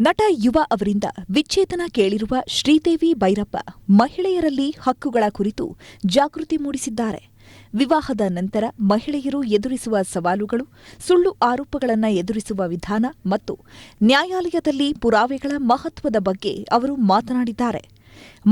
ನಟ ಯುವ ಅವರಿಂದ ವಿಚ್ಛೇದನ ಕೇಳಿರುವ ಶ್ರೀದೇವಿ ಭೈರಪ್ಪ ಮಹಿಳೆಯರಲ್ಲಿ ಹಕ್ಕುಗಳ ಕುರಿತು ಜಾಗೃತಿ ಮೂಡಿಸಿದ್ದಾರೆ. ವಿವಾಹದ ನಂತರ ಮಹಿಳೆಯರು ಎದುರಿಸುವ ಸವಾಲುಗಳು, ಸುಳ್ಳು ಆರೋಪಗಳನ್ನು ಎದುರಿಸುವ ವಿಧಾನ ಮತ್ತು ನ್ಯಾಯಾಲಯದಲ್ಲಿ ಪುರಾವೆಗಳ ಮಹತ್ವದ ಬಗ್ಗೆ ಅವರು ಮಾತನಾಡಿದ್ದಾರೆ.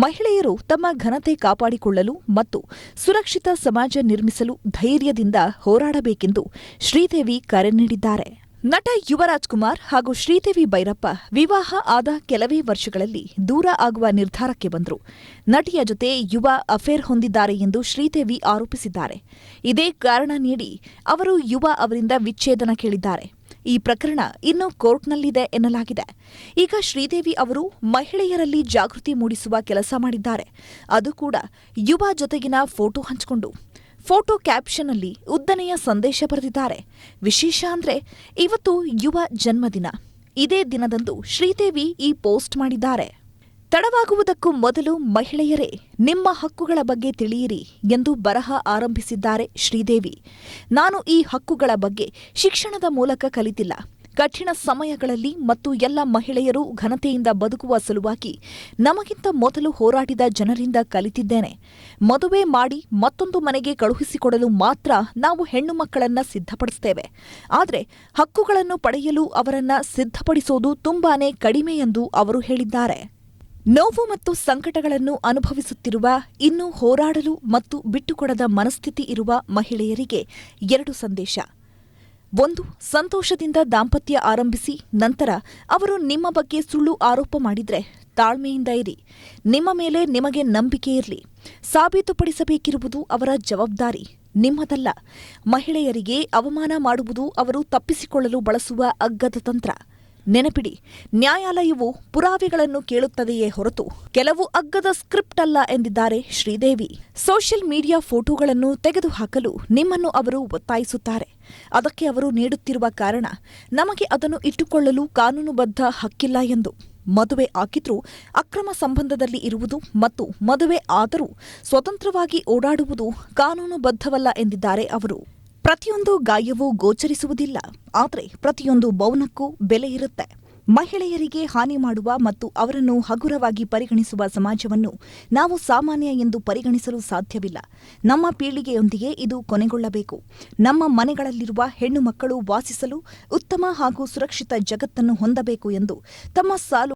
ಮಹಿಳೆಯರು ತಮ್ಮ ಘನತೆ ಕಾಪಾಡಿಕೊಳ್ಳಲು ಮತ್ತು ಸುರಕ್ಷಿತ ಸಮಾಜ ನಿರ್ಮಿಸಲು ಧೈರ್ಯದಿಂದ ಹೋರಾಡಬೇಕೆಂದು ಶ್ರೀದೇವಿ ಕರೆ ನೀಡಿದ್ದಾರೆ. ನಟ ಯುವರಾಜ್ ಕುಮಾರ್ ಹಾಗೂ ಶ್ರೀದೇವಿ ಭೈರಪ್ಪ ವಿವಾಹ ಆದ ಕೆಲವೇ ವರ್ಷಗಳಲ್ಲಿ ದೂರ ಆಗುವ ನಿರ್ಧಾರಕ್ಕೆ ಬಂದರು. ನಟಿಯ ಜೊತೆ ಯುವ ಅಫೇರ್ ಹೊಂದಿದ್ದಾರೆ ಎಂದು ಶ್ರೀದೇವಿ ಆರೋಪಿಸಿದ್ದಾರೆ. ಇದೇ ಕಾರಣ ನೀಡಿ ಅವರು ಯುವ ಅವರಿಂದ ವಿಚ್ಛೇದನ ಕೇಳಿದ್ದಾರೆ. ಈ ಪ್ರಕರಣ ಇನ್ನೂ ಕೋರ್ಟ್ನಲ್ಲಿದೆ ಎನ್ನಲಾಗಿದೆ. ಈಗ ಶ್ರೀದೇವಿ ಅವರು ಮಹಿಳೆಯರಲ್ಲಿ ಜಾಗೃತಿ ಮೂಡಿಸುವ ಕೆಲಸ ಮಾಡಿದ್ದಾರೆ. ಅದು ಕೂಡ ಯುವ ಜೊತೆಗಿನ ಫೋಟೋ ಹಂಚಿಕೊಂಡು. ಫೋಟೋ ಕ್ಯಾಪ್ಷನ್ನಲ್ಲಿ ಉದ್ದನೆಯ ಸಂದೇಶ ಬರೆದಿದ್ದಾರೆ. ವಿಶೇಷ ಅಂದ್ರೆ ಇವತ್ತು ಯುವ ಜನ್ಮದಿನ. ಇದೇ ದಿನದಂದು ಶ್ರೀದೇವಿ ಈ ಪೋಸ್ಟ್ ಮಾಡಿದ್ದಾರೆ. ತಡವಾಗುವುದಕ್ಕೂ ಮೊದಲು ಮಹಿಳೆಯರೇ ನಿಮ್ಮ ಹಕ್ಕುಗಳ ಬಗ್ಗೆ ತಿಳಿಯಿರಿ ಎಂದು ಬರಹ ಆರಂಭಿಸಿದ್ದಾರೆ ಶ್ರೀದೇವಿ. ನಾನು ಈ ಹಕ್ಕುಗಳ ಬಗ್ಗೆ ಶಿಕ್ಷಣದ ಮೂಲಕ ಕಲಿತಿಲ್ಲ. ಕಠಿಣ ಸಮಯಗಳಲ್ಲಿ ಮತ್ತು ಎಲ್ಲ ಮಹಿಳೆಯರು ಘನತೆಯಿಂದ ಬದುಕುವ ಸಲುವಾಗಿ ನಮಗಿಂತ ಮೊದಲು ಹೋರಾಡಿದ ಜನರಿಂದ ಕಲಿತಿದ್ದೇನೆ. ಮದುವೆ ಮಾಡಿ ಮತ್ತೊಂದು ಮನೆಗೆ ಕಳುಹಿಸಿಕೊಡಲು ಮಾತ್ರ ನಾವು ಹೆಣ್ಣು ಮಕ್ಕಳನ್ನ ಸಿದ್ಧಪಡಿಸುತ್ತೇವೆ. ಆದರೆ ಹಕ್ಕುಗಳನ್ನು ಪಡೆಯಲು ಅವರನ್ನ ಸಿದ್ಧಪಡಿಸೋದು ತುಂಬಾನೇ ಕಡಿಮೆ ಎಂದು ಅವರು ಹೇಳಿದ್ದಾರೆ. ನೋವು ಮತ್ತು ಸಂಕಟಗಳನ್ನು ಅನುಭವಿಸುತ್ತಿರುವ, ಇನ್ನೂ ಹೋರಾಡಲು ಮತ್ತು ಬಿಟ್ಟುಕೊಡದ ಮನಸ್ಥಿತಿ ಇರುವ ಮಹಿಳೆಯರಿಗೆ 2 ಸಂದೇಶ. 1. ಸಂತೋಷದಿಂದ ದಾಂಪತ್ಯ ಆರಂಭಿಸಿ ನಂತರ ಅವರು ನಿಮ್ಮ ಬಗ್ಗೆ ಸುಳ್ಳು ಆರೋಪ ಮಾಡಿದ್ರೆ ತಾಳ್ಮೆಯಿಂದ ಇರಿ. ನಿಮ್ಮ ಮೇಲೆ ನಿಮಗೆ ನಂಬಿಕೆ ಇರಲಿ. ಸಾಬೀತುಪಡಿಸಬೇಕಿರುವುದು ಅವರ ಜವಾಬ್ದಾರಿ, ನಿಮ್ಮದಲ್ಲ. ಮಹಿಳೆಯರಿಗೆ ಅವಮಾನ ಮಾಡುವುದು ಅವರು ತಪ್ಪಿಸಿಕೊಳ್ಳಲು ಬಳಸುವ ಅಗ್ಗದ ತಂತ್ರ. ನೆನಪಿಡಿ, ನ್ಯಾಯಾಲಯವು ಪುರಾವೆಗಳನ್ನು ಕೇಳುತ್ತದೆಯೇ ಹೊರತು ಕೆಲವು ಅಗ್ಗದ ಸ್ಕ್ರಿಪ್ಟ್ ಅಲ್ಲ ಎಂದಿದ್ದಾರೆ ಶ್ರೀದೇವಿ. ಸೋಷಿಯಲ್ ಮೀಡಿಯಾ ಫೋಟೋಗಳನ್ನು ತೆಗೆದುಹಾಕಲು ನಿಮ್ಮನ್ನು ಅವರು ಒತ್ತಾಯಿಸುತ್ತಾರೆ. ಅದಕ್ಕೆ ಅವರು ನೀಡುತ್ತಿರುವ ಕಾರಣ, ನಮಗೆ ಅದನ್ನು ಇಟ್ಟುಕೊಳ್ಳಲು ಕಾನೂನುಬದ್ಧ ಹಕ್ಕಿಲ್ಲ ಎಂದು. ಮದುವೆ ಆಗಿದ್ರೂ ಅಕ್ರಮ ಸಂಬಂಧದಲ್ಲಿ ಇರುವುದು ಮತ್ತು ಮದುವೆ ಆದರೂ ಸ್ವತಂತ್ರವಾಗಿ ಓಡಾಡುವುದು ಕಾನೂನುಬದ್ಧವಲ್ಲ ಎಂದಿದ್ದಾರೆ ಅವರು. ಪ್ರತಿಯೊಂದು ಗಾಯವೂ ಗೋಚರಿಸುವುದಿಲ್ಲ, ಆದರೆ ಪ್ರತಿಯೊಂದು ಮೌನಕ್ಕೂ ಬೆಲೆ ಇರುತ್ತೆ. ಮಹಿಳೆಯರಿಗೆ ಹಾನಿ ಮಾಡುವ ಮತ್ತು ಅವರನ್ನು ಹಗುರವಾಗಿ ಪರಿಗಣಿಸುವ ಸಮಾಜವನ್ನು ನಾವು ಸಾಮಾನ್ಯ ಎಂದು ಪರಿಗಣಿಸಲು ಸಾಧ್ಯವಿಲ್ಲ. ನಮ್ಮ ಪೀಳಿಗೆಯೊಂದಿಗೆ ಇದು ಕೊನೆಗೊಳ್ಳಬೇಕು. ನಮ್ಮ ಮನೆಗಳಲ್ಲಿರುವ ಹೆಣ್ಣು ಮಕ್ಕಳು ವಾಸಿಸಲು ಉತ್ತಮ ಹಾಗೂ ಸುರಕ್ಷಿತ ಜಗತ್ತನ್ನು ಹೊಂದಬೇಕು ಎಂದು ತಮ್ಮ ಸಾಲು